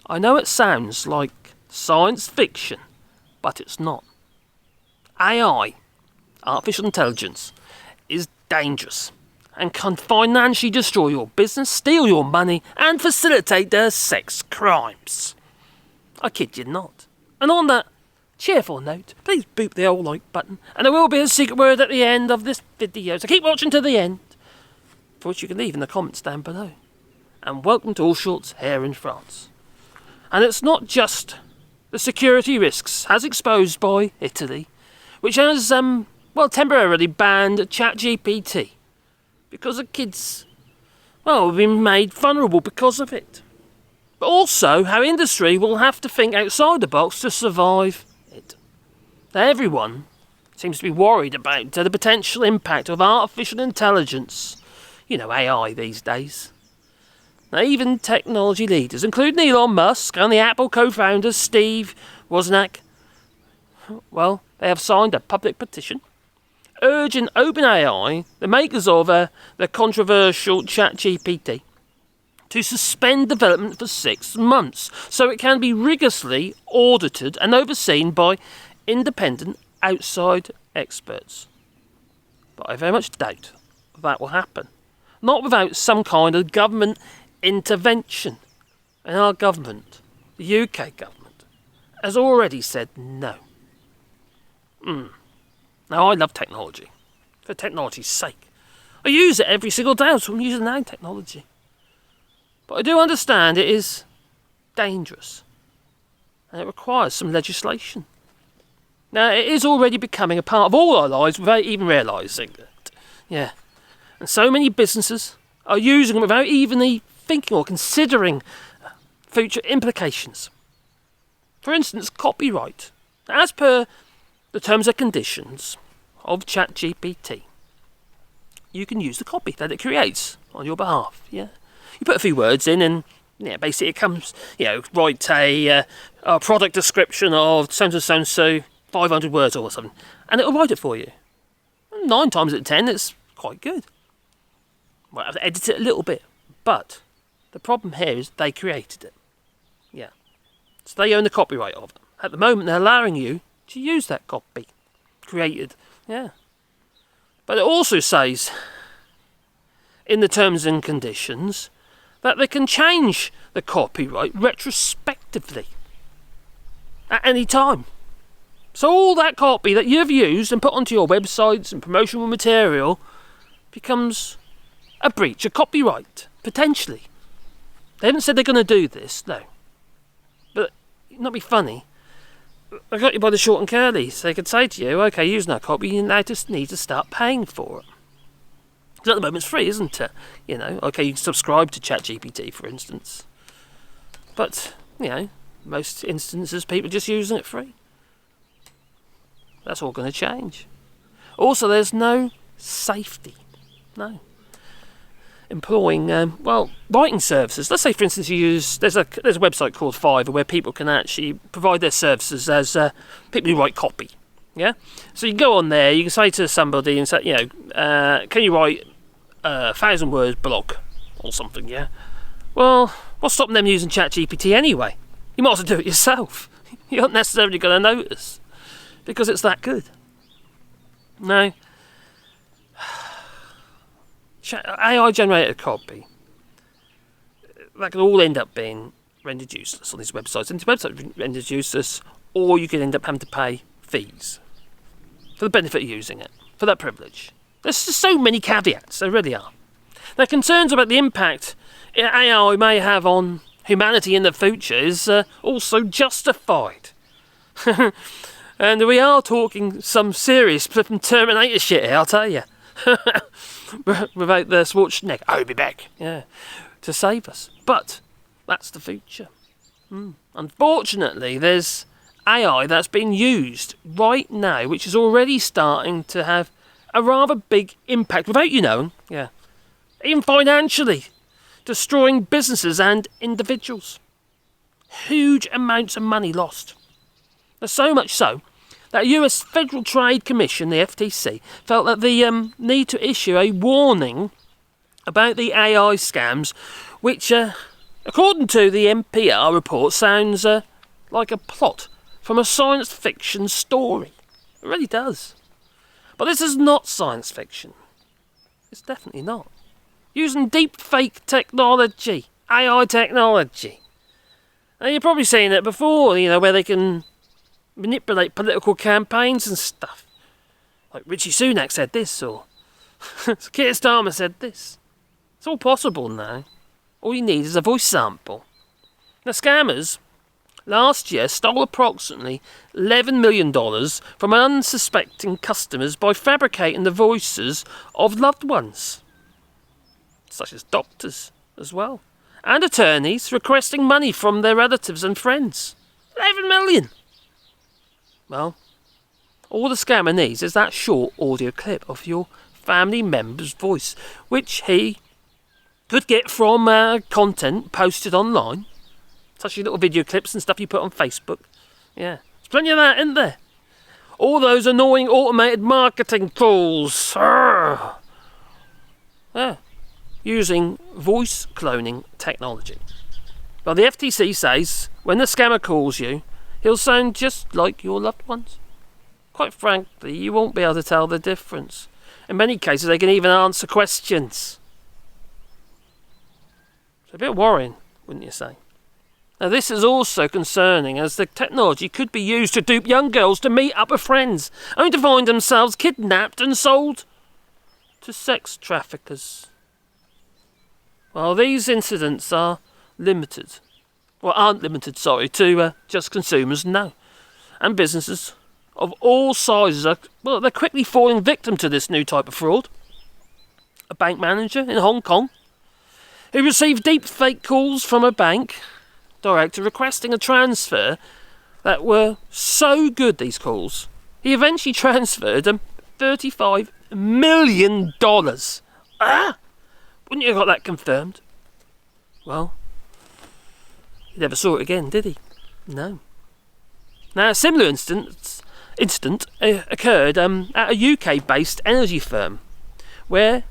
I know it sounds like science fiction, but it's not. AI, artificial intelligence, is dangerous and can financially destroy your business, steal your money, and facilitate their sex crimes. I kid you not. And on that cheerful note, please boop the old like button, and there will be a secret word at the end of this video, so keep watching to the end, for which you can leave in the comments down below. And welcome to All Shorts here in France. And it's not just the security risks as exposed by Italy, which has, temporarily banned ChatGPT, because the kids, have been made vulnerable because of it. But also how industry will have to think outside the box to survive it. Now everyone seems to be worried about the potential impact of artificial intelligence, AI these days. Now, even technology leaders, including Elon Musk and the Apple co-founders Steve Wozniak, they have signed a public petition urging OpenAI, the makers of the controversial ChatGPT, to suspend development for 6 months so it can be rigorously audited and overseen by independent outside experts. But I very much doubt that will happen. Not without some kind of government intervention. And our government, the UK government, has already said no. Now, I love technology, for technology's sake. I use it every single day, so I'm using now technology. But I do understand it is dangerous, and it requires some legislation. Now, it is already becoming a part of all our lives without even realising it. Yeah. And so many businesses are using it without even thinking or considering future implications. For instance, copyright. As per the terms and conditions of ChatGPT, you can use the copy that it creates on your behalf. Yeah, you put a few words in, and basically it comes. Write a product description of so 500 words or something, and it'll write it for you. 9 times out of 10, it's quite good. Might have to edit it a little bit, but the problem here is they created it. Yeah, so they own the copyright of it. At the moment, they're allowing you to use that copy created. Yeah, but it also says in the terms and conditions that they can change the copyright retrospectively at any time. So all that copy that you've used and put onto your websites and promotional material becomes a breach of copyright, potentially. They haven't said they're going to do this, no. But it'd not be funny. I got you by the short and curly, so they could say to you, okay, using that copy, you now just need to start paying for it. Because at the moment it's free, isn't it? Okay, you can subscribe to ChatGPT, for instance. But, most instances people are just using it free. That's all going to change. Also, there's no safety. No. Employing, writing services. Let's say, for instance, there's a website called Fiverr where people can actually provide their services as people who write copy. Yeah? So you go on there, you can say to somebody and say, can you write 1,000 words blog or something, yeah? Well, what's stopping them using ChatGPT anyway? You might as well do it yourself. You're not necessarily going to notice because it's that good. No. AI generated copy, that can all end up being rendered useless on these websites. And these websites are rendered useless, or you could end up having to pay fees for the benefit of using it, for that privilege. There's just so many caveats, there really are. Now, concerns about the impact AI may have on humanity in the future is also justified. And we are talking some serious flipping Terminator shit here, I'll tell you. Without the Schwarzenegger, I'll be back, to save us. But that's the future. Unfortunately, there's AI that's being used right now, which is already starting to have a rather big impact, without you knowing, even financially, destroying businesses and individuals. Huge amounts of money lost. There's so much so that US Federal Trade Commission, the FTC, felt that the need to issue a warning about the AI scams, which According to the NPR report, sounds like a plot from a science fiction story. It really does. But this is not science fiction. It's definitely not. Using deep fake technology, AI technology. Now, you're probably seen it before, where they can manipulate political campaigns and stuff. Like Richie Sunak said this, or Keir Starmer said this. It's all possible now. All you need is a voice sample. Now, scammers last year stole approximately $11 million from unsuspecting customers by fabricating the voices of loved ones, such as doctors as well, and attorneys requesting money from their relatives and friends. 11 million! Well, all the scammer needs is that short audio clip of your family member's voice, which he could get from content posted online, such as little video clips and stuff you put on Facebook. Yeah, there's plenty of that, isn't there? All those annoying automated marketing tools. Yeah, using voice cloning technology. Well, the FTC says when the scammer calls you, he'll sound just like your loved ones. Quite frankly, you won't be able to tell the difference. In many cases, they can even answer questions. It's a bit worrying, wouldn't you say? Now, this is also concerning, as the technology could be used to dupe young girls to meet up with friends, only to find themselves kidnapped and sold to sex traffickers. Well, these incidents aren't limited to just consumers, no. And businesses of all sizes they're quickly falling victim to this new type of fraud. A bank manager in Hong Kong who received deep fake calls from a bank director requesting a transfer that were so good, these calls, he eventually transferred them $35 million. Wouldn't you have got that confirmed? Well, he never saw it again, did he? No. Now, a similar incident occurred at a UK-based energy firm, where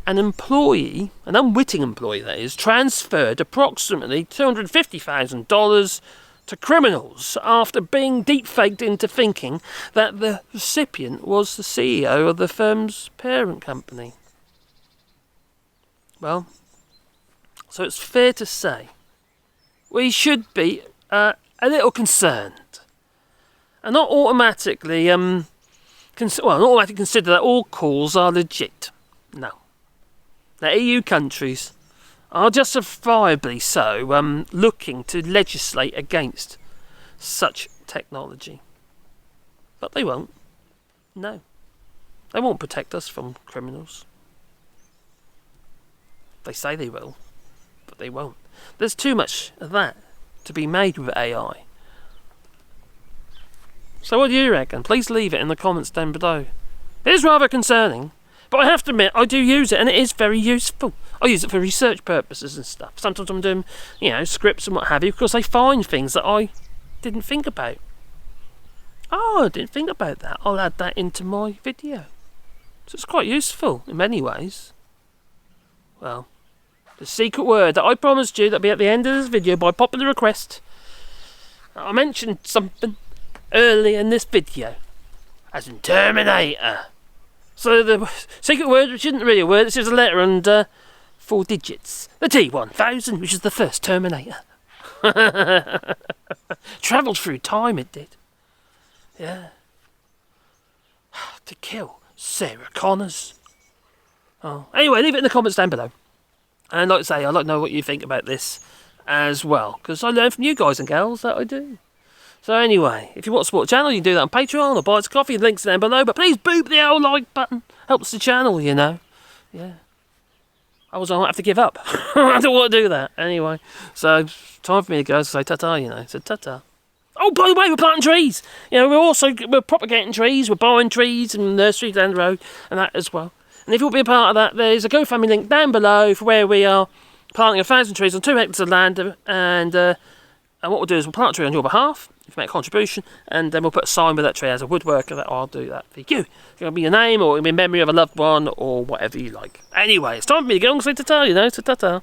an unwitting employee that is, transferred approximately $250,000 to criminals after being deep-faked into thinking that the recipient was the CEO of the firm's parent company. Well, so it's fair to say we should be a little concerned and not automatically consider that all calls are legit. No. The EU countries are justifiably so looking to legislate against such technology. But they won't. No. They won't protect us from criminals. They say they will, but they won't. There's too much of that to be made with AI. So what do you reckon? Please leave it in the comments down below. It is rather concerning, but I have to admit, I do use it, and it is very useful. I use it for research purposes and stuff. Sometimes I'm doing, scripts and what have you, because I find things that I didn't think about. Oh, I didn't think about that. I'll add that into my video. So it's quite useful in many ways. Well, the secret word that I promised you that'll be at the end of this video by popular request. I mentioned something earlier in this video, as in Terminator. So the secret word, which isn't really a word, it's just a letter and 4 digits. The T-1000, which is the first Terminator. Travelled through time, it did. Yeah. To kill Sarah Connors. Oh. Anyway, leave it in the comments down below. And like I say, I'd like to know what you think about this as well, because I learn from you guys and gals that I do. So anyway, if you want to support the channel, you can do that on Patreon or buy us coffee. The links down below. But please boop the old like button. Helps the channel, Yeah. Otherwise I might have to give up. I don't want to do that. Anyway, so time for me to go. So say ta-ta, So ta-ta. Oh, by the way, we're planting trees. We're propagating trees. We're buying trees and nurseries down the road and that as well. And if you want to be a part of that, there's a GoFundMe link down below for where we are planting 1,000 trees on 2 hectares of land. And what we'll do is we'll plant a tree on your behalf, if you make a contribution, and then we'll put a sign with that tree as a woodworker that I'll do that for you. It's going to be your name, or it'll be in memory of a loved one, or whatever you like. Anyway, it's time for me to go and say ta-ta, So ta-ta.